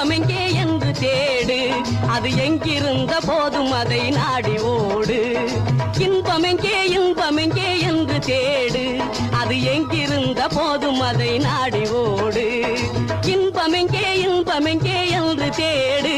இன்பமெங்கே என்று தேடு, அது எங்கிருந்த போதும் அதை நாடி ஓடு. இன்பமெங்கே இன்பமெங்கே என்று தேடு, அது எங்கிருந்த போதும் அதை நாடி ஓடு. இன்பமெங்கே இன்பமெங்கே என்று தேடு.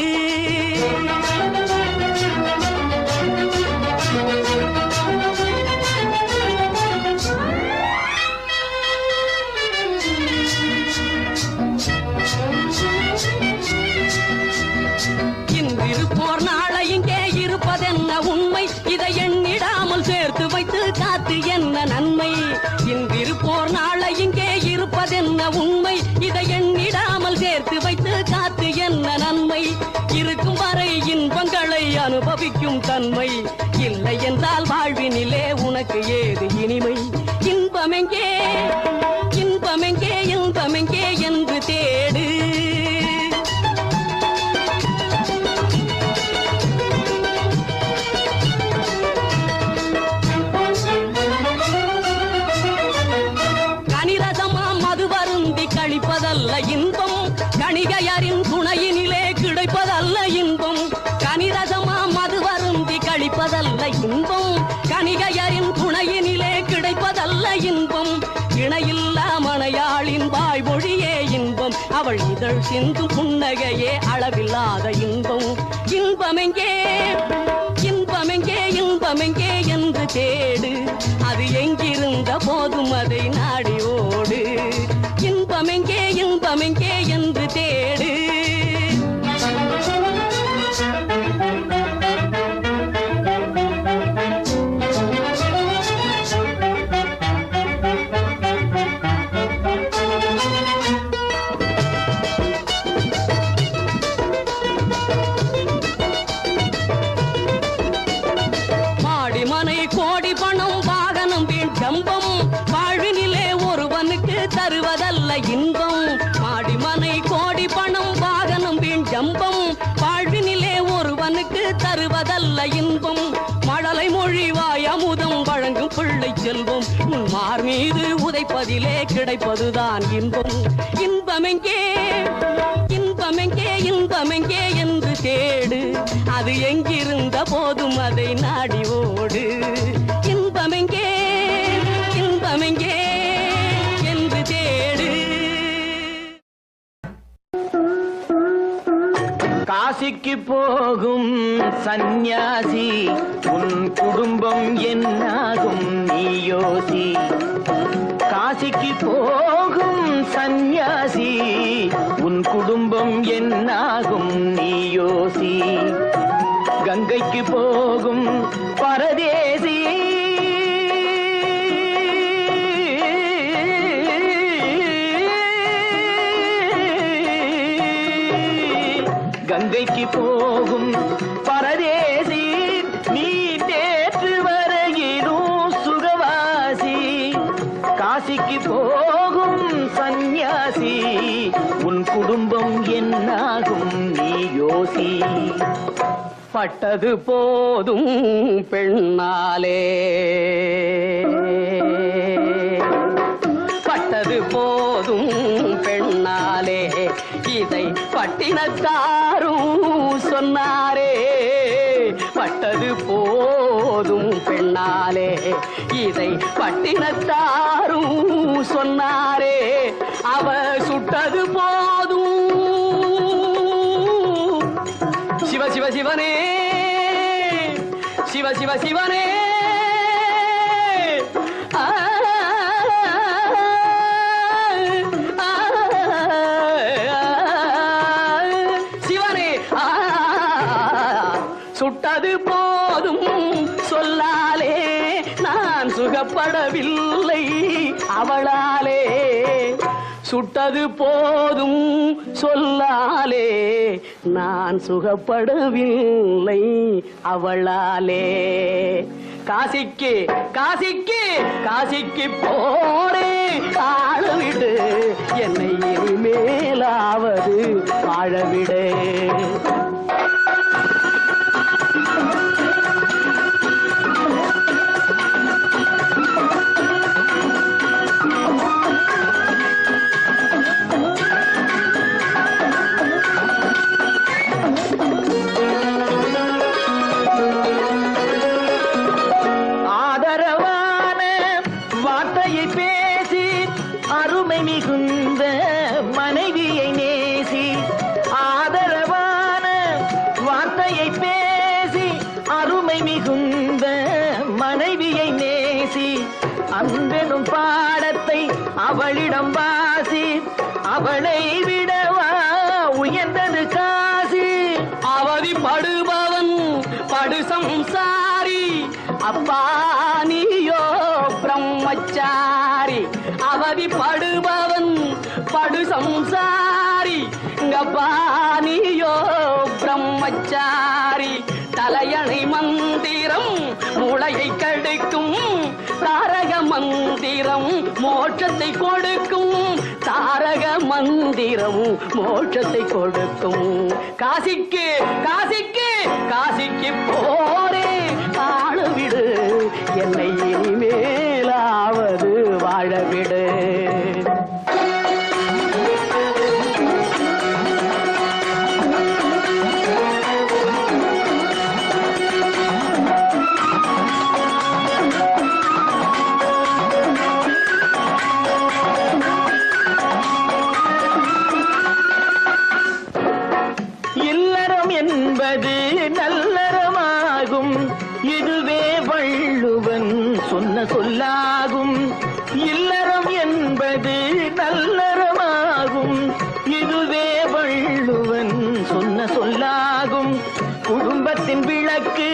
இன்றிருப்போர் நாளை இங்கே இருப்பதென்ன உண்மை, இதை எண்ணிடாமல் சேர்த்து வைத்து காத்து என்ன நன்மை. இன்றிருப்போர் நாளை இங்கே இருப்பதென்ன உண்மை, இதை எண்ணிடாமல் சேர்த்து வைத்து காத்து என்ன நன்மை. இருக்கும் வரை இன்பங்களை அனுபவிக்கும் தன்மை, இல்லை என்றால் வாழ்வினிலே உனக்கு ஏது இனிமை. இன்பமெங்கே இன்பமெங்கே இன்பமெங்கே என்று தேடு. கழிப்பதல்ல இன்பம், கணிகையரின் துணையினிலே கிடைப்பதல்ல இன்பம். கனிரசமா மது வருந்தி கழிப்பதல்ல இன்பம், கணிகையரின் துணையினிலே கிடைப்பதல்ல இன்பம். இணையில்லா மனையாளின் வாய்மொழியே இன்பம், அவள் இதழ் சிந்தும் புன்னகையே அளவில்லாத இன்பம். இன்பமெங்கே இன்பமெங்கே இன்பமெங்கே என்று தேடு, அது எங்கிருந்த போதும் அதை நாடி ஓடு. இன்பமெங்கே இன்பமெங்கே என்று தேடு. மாடிமனை கோடி பணம் வாகனம் வீண் ஜம்பம், வாழ்வினிலே ஒருவனுக்கு தருவதல்ல இன்பம். மாடிமனை கோடி பணம் வாகனம் வீண் ஜம்பம், வாழ்வினிலே ஒருவனுக்கு தருவதல்ல இன்பம். மழலை மொழிவாய் அமுதம் வழங்கும் பிள்ளை செல்வம், மார் மீது உதைப்பதிலே கிடைப்பதுதான் இன்பம். இன்பமெங்கே இன்பமெங்கே இன்பமெங்கே என்று தேடு, அது எங்கிருந்த போதும் அதை நாடி ஓடு. இன்பமெங்கே இன்பமெங்கே என்று தேடு. காசிக்கு போகும் சந்நியாசி, உன் குடும்பம் என்னாகும் நீ யோசி. காசிக்கு போகும் சந்நியாசி, உன் குடும்பம் என்னாகும் நீ யோசி. கங்கைக்கு போகும் பரதேசி, கங்கைக்கு போகும் பரதேசி, நீ தேற்று வரையிலும் சுகவாசி. காசிக்கு போகும் சந்நியாசி, உன் குடும்பம் என்னாகும் நீ யோசி. பட்டது போதும் பெண்ணாலே, பட்டது போதும் பெண்ணாலே, இதை பட்டினத்தாரும் சொன்னாரே. பட்டது போதும் பெண்ணாலே, இதை பட்டினத்தாரும் சொன்னாரே. அவ சுட்டது போதும் சிவ சிவ சிவனே, சிவ சிவ சிவனே. சிவனே சுட்டது போதும் சொல்லாலே, நான் சுகப்படவில்லை அவளாலே. சுட்டது போதும் சொல்லாலே, நான் சுகப்படவில்லை அவளாலே. காசிக்கு காசிக்கு காசிக்கு போரே ஆளவிடு, என்னை இனிமேலாவது வாழவிடு. பேசி அன்பெனும் பாடத்தை அவளிடம் வாசி. அவளை விடவா உயர்ந்தது காசி. அவதிப்படுபவன் படு சம்சாரி, அப்பா நீயோ பிரம்மச்சாரி. அவதிப்படுபவன் படு சம்சாரி, அப்பா நீயோ பிரம்மச்சாரி. தலையணை மந்திரம் மூளையை கெடுக்கும், தாரக மந்திரம் மோட்சத்தை கொடுக்கும். தாரக மந்திரம் மோட்சத்தை கொடுக்கும். காசிக்கு காசிக்கு காசிக்கு போரே ஆளவிடு, என்னை இனிமேலாவது வாழவிடு. என்பது நல்லறமாகும், இதுவே வள்ளுவன் சொன்ன சொல்லாகும். இல்லறம் என்பது நல்லறமாகும், இதுவே வள்ளுவன் சொன்ன சொல்லாகும். குடும்பத்தின் விளக்கு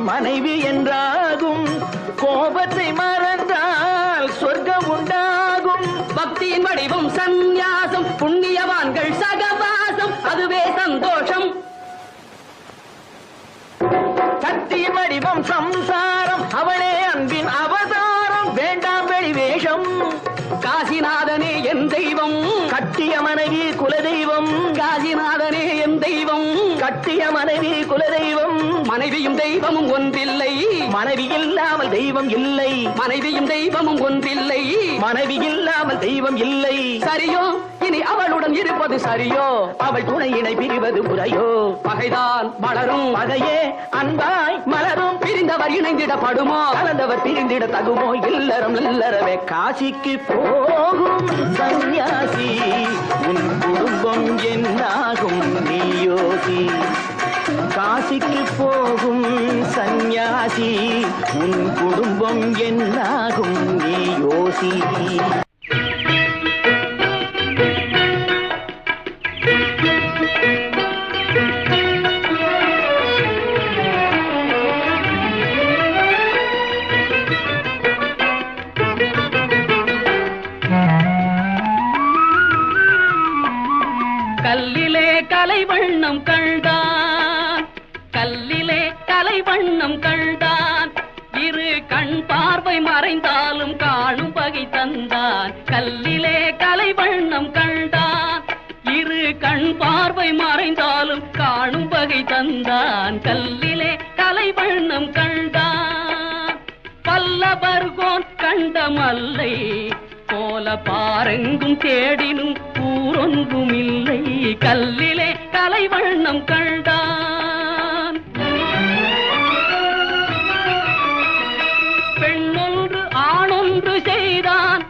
மனைவி என்றாகும், கோபத்தை மறந்தால் சொர்க்கம் உண்டாகும். பக்தியின் வடிவம் சந்நியாசம், புண்ணியவான்கள் சகவாசம், அதுவே சந்தோஷம். சக்தியின் வடிவம் சம்சாரம், அவளே அன்பின் அவதாரம். வேண்டாம் வெளிவேஷம். காசிநாதனே என் தெய்வம், கட்டிய மனைவி குலதெய்வம். காசிநாதனே என் தெய்வம், கட்டிய மனைவி குலதெய்வம். மனைவியும் தெய்வமும் ஒன்றில்லை, மனைவி இல்லாமல் தெய்வம் இல்லை. மனைவியும் தெய்வமும் ஒன்றில்லை, மனைவி இல்லாமல் தெய்வம் இல்லை. சரியோ இனி அவளுடன் இருப்பது சரியோ? அவள் துணையினை பிரிவது முறையோ? பகைதான் வளரும், பகையே அன்பாய் மலரும். பிரிந்தவர் இணைந்திடப்படுமோ? கலந்தவர் பிரிந்திட தகுமோ? இல்லறம் இல்லறவே காசிக்கு போகும் சந்நியாசி, உன் குடும்பம் என்னாகும் நீ யோசி. காசிக்கு போகும் சந்நியாசி, உன் குடும்பம் என்னாகும் நீ யோசி. கல்லிலே கலை வண்ணம் கண்டான், கல்லிலே கலை வண்ணம் கண்டான். இரு கண் பார்வை மறைந்தாலும் காணும் பகை தந்தான். கல்லிலே கலை வண்ணம் கண்டான், இரு கண் பார்வை மறைந்தாலும் காணும் பகை தந்தான். கல்லிலே கலை வண்ணம் கண்டான். பல்லவர்கோன் கண்ட மல்லை போல பாரெங்கும் தேடினும் ஊரொன்றும் இல்லை. கல்லிலே கலை வண்ணம் கண்டான். பெண்ணொன்று ஆணொன்று செய்தான்,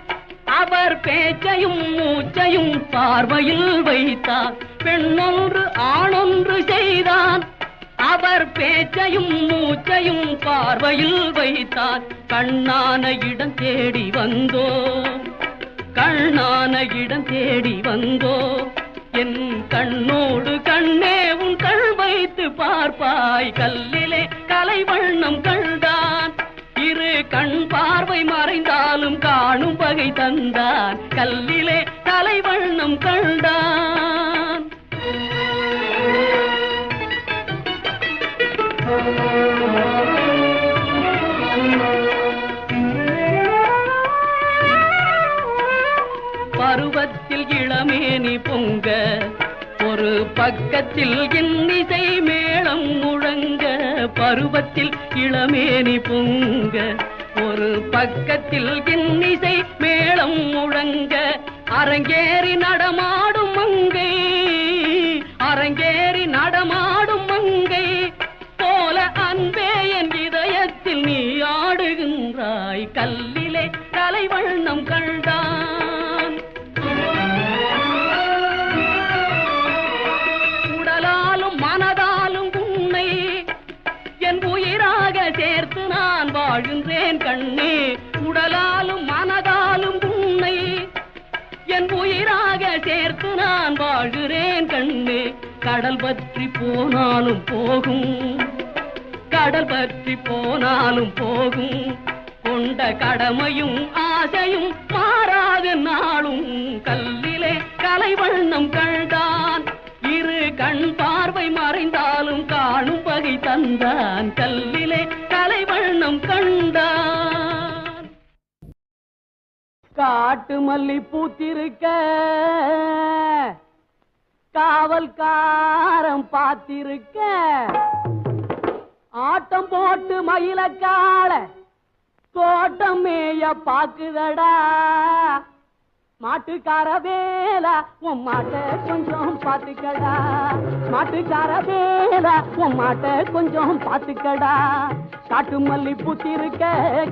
அவர் பேச்சையும் மூச்சையும் பார்வையில் வைத்தான். பெண்ணொன்று ஆணொன்று செய்தான், அவர் பேச்சையும் மூச்சையும் பார்வையில் வைத்தான். கண்ணான இடம் தேடி வந்தோ, கண்ணான இடம் தேடி வந்தோ. என் கண்ணோடு கண்ணே உன் கண் வைத்து பார்ப்பாய். கல்லிலே கலை வண்ணம் கண்டான், இரு கண் பார்வை மறைந்தாலும் காணும் பகை தந்தான். கல்லிலே கலை வண்ணம் கண்டான். பருவத்தில் இளமேனி பொங்க, ஒரு பக்கத்தில் இன்னிசை மேளம் முழங்க. பருவத்தில் இளமேனி பொங்க, ஒரு பக்கத்தில் இன்னிசை மேளம் முழங்க. அரங்கேறி நடமாடும் மங்கை, அரங்கேறி நடமாடும் மங்கை போல அன்பே என் இதயத்தில் நீ ஆடுகின்றாய். கல்லிலே கலை வண்ணம் கண்டான். உடலாலும் மனதாலும் உன்னை என் உயிராக சேர்த்து நான் வாழ்கின்றேன் கண்ணே. உடலாலும் மனதாலும் உன்னை என் உயிராக சேர்த்து நான் வாழ்கிறேன் கண்ணே. கடல் பற்றி போனாலும் போகும், கடல் பற்றி போனாலும் போகும், கொண்ட கடமையும் ஆசையும் மாறாத நாளும். கல்லிலே கலைவண்ணம் கண்டான், இரு கண் பார்வை மறைந்தாலும் காணும் வகை தந்தான். கல்லிலே கலைவண்ணம் கண்டான். காட்டு மல்லி பூத்திருக்க காவல்காரம் பார்த்திருக்க, ஆட்டம் போட்டு மயிலக்கால தோட்டம் மேய பாக்குதடா. மாட்டுக்கார வேலா உன் மாட்டை கொஞ்சம் பாத்துக்கடா, மாட்டுக்கார வேலா உன் மாட்டை கொஞ்சம் பாத்துக்கடா. காட்டு மல்லி பூத்திருக்க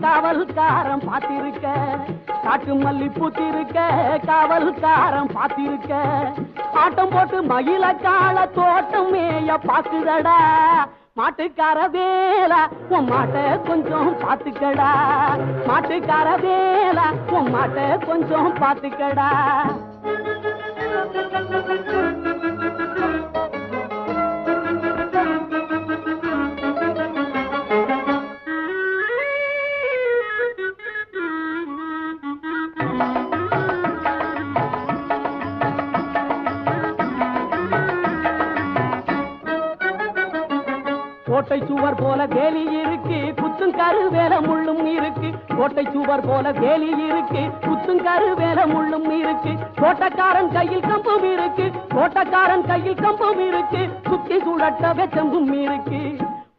காவல்காரம் பார்த்திருக்க, காட்டு மல்லி பூத்திருக்க காவல்காரம் பார்த்திருக்க, ஆட்டம் போட்டு மயிலக்கால தோட்டம் மேய பாக்குதடா. மாட்டுக்கார வேலா உன் மாட்டை கொஞ்சம் பாத்துக்கடா, மாட்டுக்கார வேலா உன் மாட்டை கொஞ்சம் பாத்துக்கடா. கோட்டை சுவர் போல வேலி இருக்கு, குத்தும் கரு வேல முள்ளும் இருக்கு. கோட்டை சுவர் போல வேலி இருக்கு, குத்தும் கரு வேல முள்ளும் இருக்கு. கோட்டக்காரன் கையில் கம்பும் இருக்கு, கோட்டக்காரன் கையில் கம்பும் இருக்கு. சுத்தி சுழட்ட வெச்சம்பும் இருக்கு.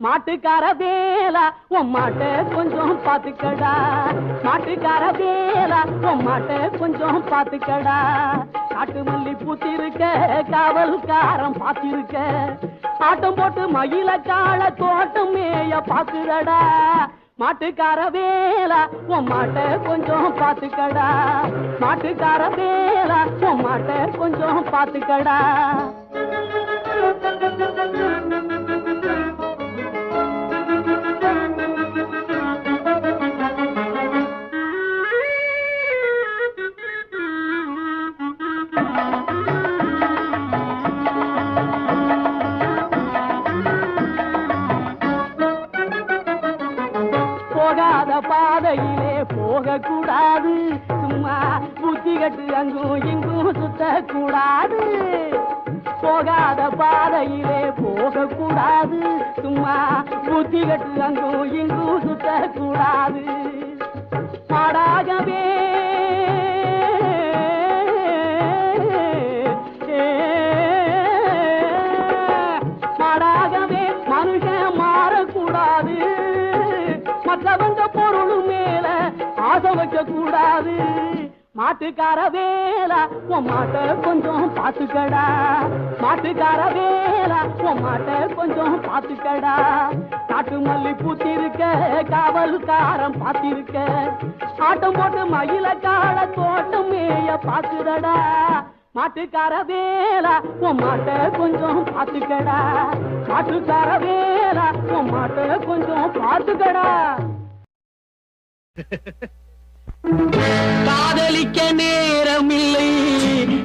மாட்டுக்கார வேலா உன் மாட்டை கொஞ்சம் பாத்துக்கடா, மாட்டுக்கார வேலா உன் மாட்டை கொஞ்சம் பாத்துக்கடா. காட்டு மல்லி பூத்திருக்க காவல்காரம் பார்த்திருக்க, ஆட்டம் போட்டு மயிலக்கால தோட்டம் மேய பாக்குதடா. மாட்டுக்கார வேலா உன் மாட்டை கொஞ்சம் பாத்துக்கடா, மாட்டுக்கார வேலா உன் மாட்டை கொஞ்சம் பாத்துக்கடா. போகாத பாதையிலே போக கூடாது, சும்மா புத்தி கட்டு அங்கும் இங்கும் சுத்த கூடாது. போகாத பாதையிலே போக கூடாது, சும்மா புத்தி கட்டு அங்கும் இங்கும் சுத்த கூடாது. மாடாகவே மாடாகவே மனுஷன் மாறக்கூடாது, மற்றவங்க பொருள் மேல ஆசை வைக்க கூடாது. மாட்டுக்கார வேலா உன் மாட்டை கொஞ்சம் பாத்துக்கடா, மாட்டுக்கார வேலா உன் மாட்டை கொஞ்சம் பாத்துக்கடா. காட்டு மல்லி பூத்திருக்க காவல்காரம் பார்த்திருக்க, ஆட்டம் போட்டு மயிலக்கால தோட்டம் மேய பாக்குதடா. மாட்டுக்கார வேலா உன் மாட்டை கொஞ்சம் பாத்துக்கடா, மாட்டுக்கார வேலா உன் மாட்டை கொஞ்சம் பாத்துக்கடா. காதலிக்க நேரம் இல்லை,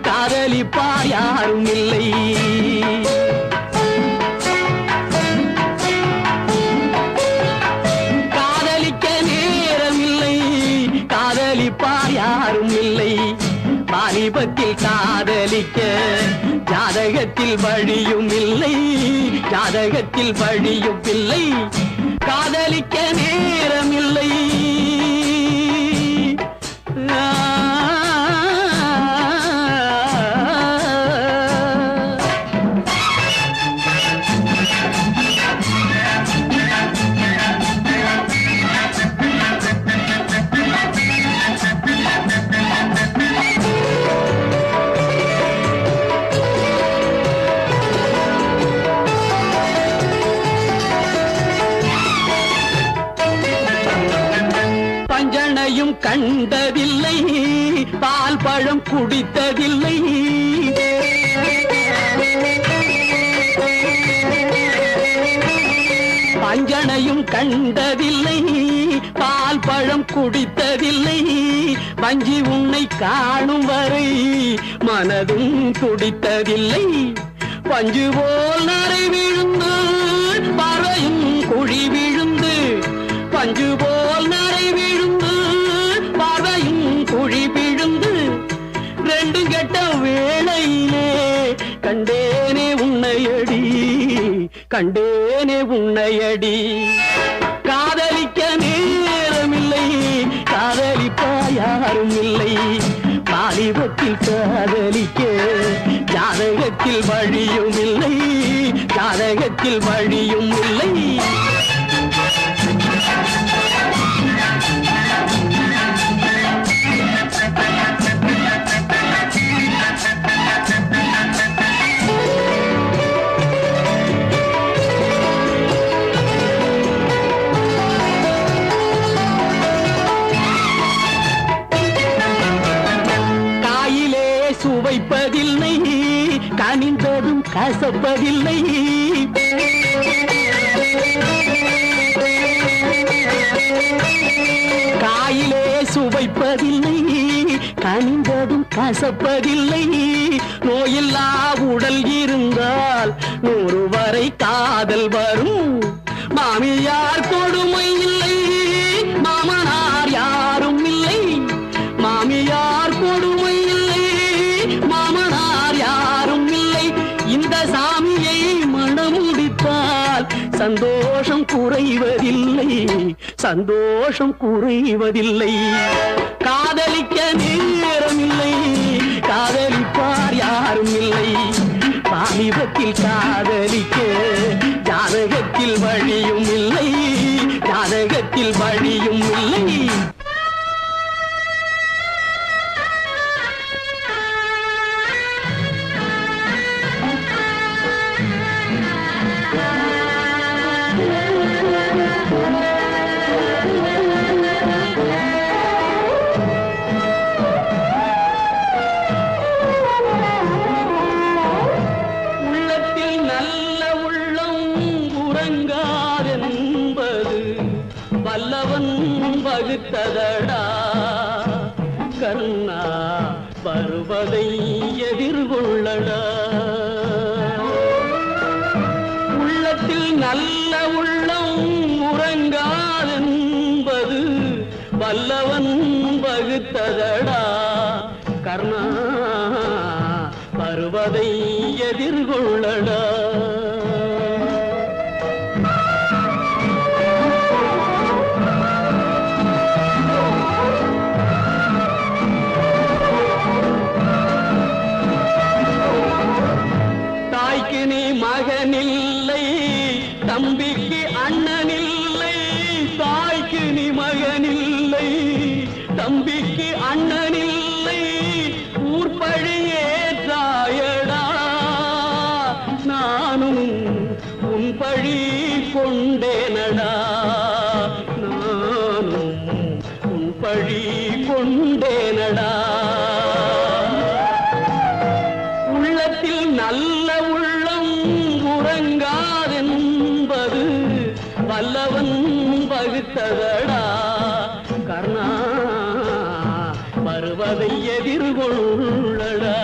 காதலிப்பார் யாரும் இல்லை. காதலிக்க நேரம் இல்லை, காதலிப்பார் யாரும் இல்லை. வாலிபத்தில் காதலிக்க ஜாதகத்தில் வழியும் இல்லை, ஜாதகத்தில் வழியும் இல்லை. காதலிக்க நேரம் இல்லை. பஞ்சனையும் கண்டதில்லை, பால் பழம் குடித்ததில்லை. பஞ்சனையும் கண்டதில்லை, பால் பழம் குடித்ததில்லை வஞ்சி உன்னை காணும் வரை மனதும் துடித்ததில்லை பஞ்சு போல் நரை விழுந்து பார்வையும் குழி விழுந்து பஞ்சு போல் நரை விழுந்து பார்வையும் குழி விழுந்து ரெண்டு கெட்ட வேளையிலே கண்டேனே உன்னையடி கண்டேனே உன்னையடி காதலிக்க நேரமில்லை காதலிப்பா யாரும் இல்லை வாலிபத்தில் காதலிக்க ஜாதகத்தில் வழியும் இல்லை ஜாதகத்தில் வழியும் இல்லை சுவைப்பதில்லை கனிந்ததும் கசப்பதில்லை காயிலே சுவைப்பதில்லை கனிந்ததும் கசப்பதில்லை நோயில்லா உடல் இருந்தால் 100 வரை காதல் வரும் மாமியார் கொடுமை இல்லை மாமனார் யாரும் இல்லை மாமியார் கொடுமை சாமியை மணமுடித்தால் சந்தோஷம் குறைவதில்லை சந்தோஷம் குறைவதில்லை காதலிக்க நேரமில்லை காதலிப்பார் யாரும் இல்லை வாலிபத்தில் காதலிக்க ஜாதகத்தில் வழியும் இல்லை ஜாதகத்தில் வழியும் இல்லை வல்லவன் வகுத்ததடா கண்ணா வருவதை எதிர்கொள்ளடா உள்ளத்தில் நல்ல உள்ளம் உறங்காதென்பது வல்லவன் வகுத்ததடா கர்ணா வருவதை எதிர்கொள்ளடா மகனில்லை தம்பிக்கு அண்ணனில்லை தாய்க்கு நீ மகனில்லை தம்பிக்கு அண்ணனில்லை ஊர்பழியே தாயடா நானும் உன் பழி கொண்டேனடா நானும் உன் பழி கொண்டேனடா உள்ளத்தில் நல்ல உறங்காதென்பது வல்லவன் வகுத்ததடா கர்ணா வருவதை எதிர்கொள்ளடா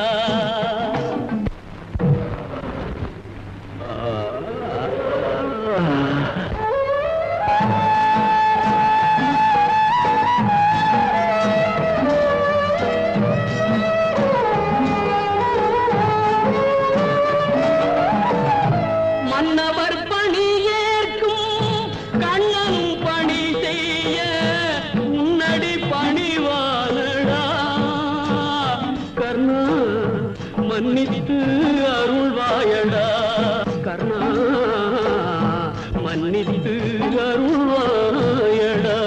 மன்னவர் பணி ஏற்கும் கண்ணன் பணி செய்ய உன்னடி பணிவானடா கர்ணா மன்னித்து அருள்வாயடா கர்ணா மன்னித்து அருள்வாயடா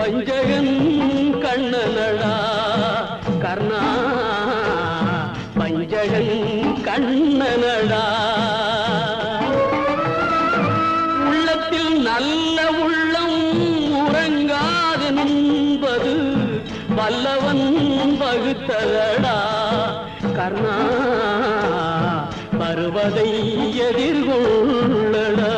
வஞ்சகன் கண்ணனடா கர்ணா வஞ்சகன் கண்ணனடா உள்ளத்தில் நல்ல உள்ளம் உறங்காது என்பது வல்லவன் வகுத்ததடா கர்ணா வருவதை எதிர்கொள்ளடா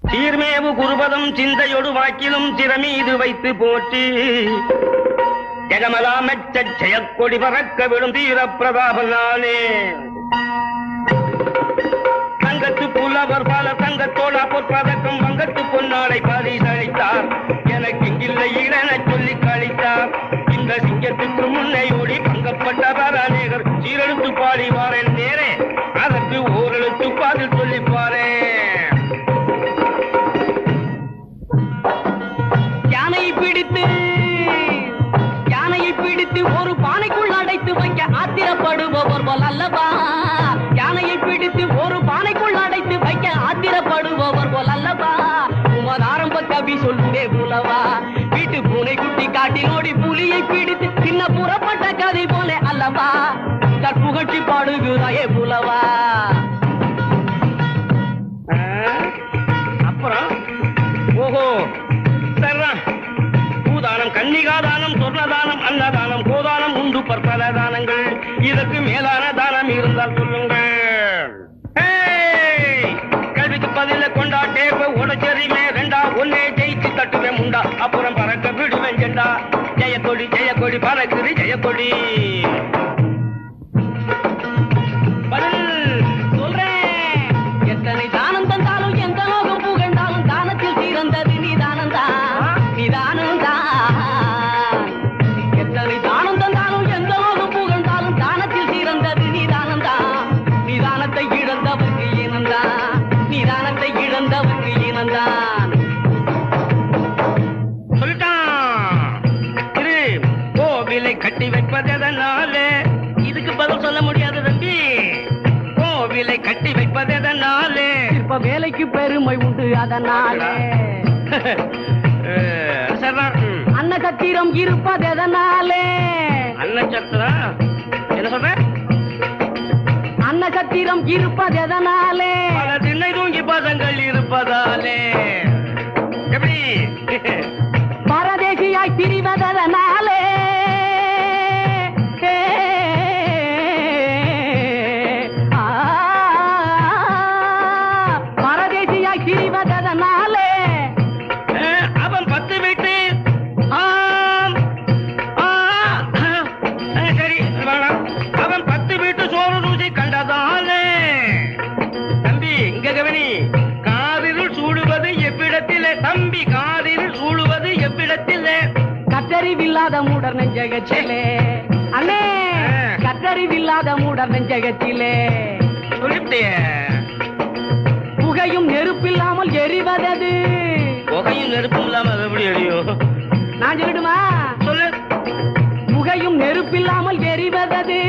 சீர்மேவு குருபதம் சிந்தையொடு வாக்கிலும் சிறமீது வைத்து போற்றி ஜெகமலாமெச்ச ஜெயக்கொடி பறக்க விடும் தீர பிரதாபனானே தங்கத்து புலவர் பல தங்கத்தோடா பொற்பதக்கம் வங்கத்து பொன்னாடை பரிசளித்தார் எனக்கு இங்கில்லை என சொல்லி கழித்தார் இந்த சிங்கத்துக்கு முன்னை ஓடி பங்கப்பட்டவர் அநேகர் சீரெழுத்து பாடிவாரேன் நேரே அதற்கு ஓரெழுத்து பாதில் சொல்லிப்பாரே ஒரு பானைக்குள் அடைத்து வைக்க ஆத்திரப்படுபவர் போல் அல்லவா யானையை பிடித்து ஒரு பானைக்குள் அடைத்து வைக்க ஆத்திரப்படுபவர் போல் அல்லவா உமது ஆரம்ப கவி சொல்லுவே புலவா வீட்டு பூனை குட்டி காட்டில் ஓடி புலியை பிடித்து சின்ன புறப்பட்ட கதை போல அல்லவா தற்புகழ்ச்சி பாடுகிறாயே புலவா அப்புறம் ஓஹோ சரிதான் பூதானம் கன்னிகாதானம் சொர்ணதானம் அன்னதானம் கோதானம் உண்டு பற்பல தானங்கள் இதற்கு மேலான தானம் இருந்தால் சொல்லுங்கள் கல்விக்கு பதில கொண்டா டேப்ப உடச்சரிமே ரெண்டா ஒன்னே ஜெயிச்சு தட்டுவேன் முண்டா அப்புறம் பறக்க விடுவேன் ஜெண்டா ஜெயக்கொடி பறக்குது ஜெயக்கொடி பதில் சொல்றேன் எத்தனை தானம் தந்தாலும் எந்த லோகம் புகழ்ந்தாலும் தானத்தில் சிறந்தது நீதானந்தா நீதானந்தா எத்தனை தானம் தந்தாலும் எந்த லோகம் புகழ்ந்தாலும் தானத்தில் சிறந்தது நீதானந்தா நீதானத்தை இழந்தவர்க்கு இனந்தான் நீதானத்தை இழந்தவர்க்கு இனந்தான் கோவிலை கட்டி வைப்பதனாலே இதுக்கு பதில் சொல்ல முடியாது தம்பி கோவிலை கட்டி வைப்பதனாலே இப்ப வேலைக்கு பெருமை உண்டு அதனாலே அன்னசத்திரம் இருப்பதனாலே அன்னசத்திரம் என்ன சொல்ற அன்னசத்திரம் இருப்பதனாலே பல திண்ணை தூங்கி பதங்கள் இருப்பதாலே எப்படி பரதேசியாய் திரிவதனாலே பரதேசியாய் திரிவதனாலே அவன் 10 வீட்டு சரி அவன் 10 வீட்டு சோறு ருசி கண்டதாலே தம்பி இங்க கவனி காதில் சூடுவது எவ்விடத்திலே தம்பி காதில் சூடுவது எவ்விடத்திலே கற்றறிவில்லாத மூடர் நெஞ்சகத்திலே அண்ணே கற்றறிவில்லாத மூடர் நெஞ்சகத்திலே சொல்லிவிட்டே புகையும் நெருப்பில்லாமல் எரிவதது புகையும் நெருப்பும் இல்லாமல் எப்படி எரியும் நான் சொல்லட்டுமா சொல்லு புகையும் நெருப்பில்லாமல் எரிவதது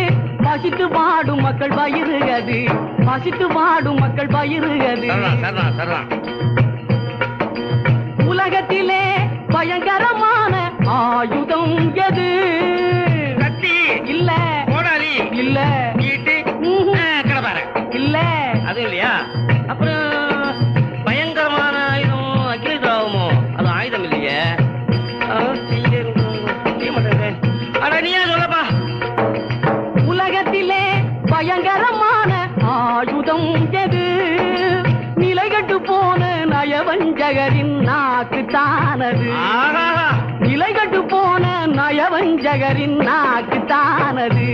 பசித்து பாடும் மக்கள் பயிருகது பசித்து பாடும் மக்கள் பயிருகது உலகத்திலே பயங்கரமான ஆயுதம் எது கத்தி இல்ல கோடாலி இல்ல ஈட்டு கடப்பார இல்ல அது இல்லையா அப்புறம் பயங்கரமான ஆயுதம் அக்னி திராவமோ அது ஆயுதம் இல்லையே செய்ய மாட்டேங்க அட நீயா சொல்லப்பா உலகத்திலே பயங்கரமான ஆயுதம் எது நிலைகட்டு போன நயவஞ்சகரின் நாக்கு தானது நிலைகட்டு போன நயவஞ்சகரின் நாக்கு தானது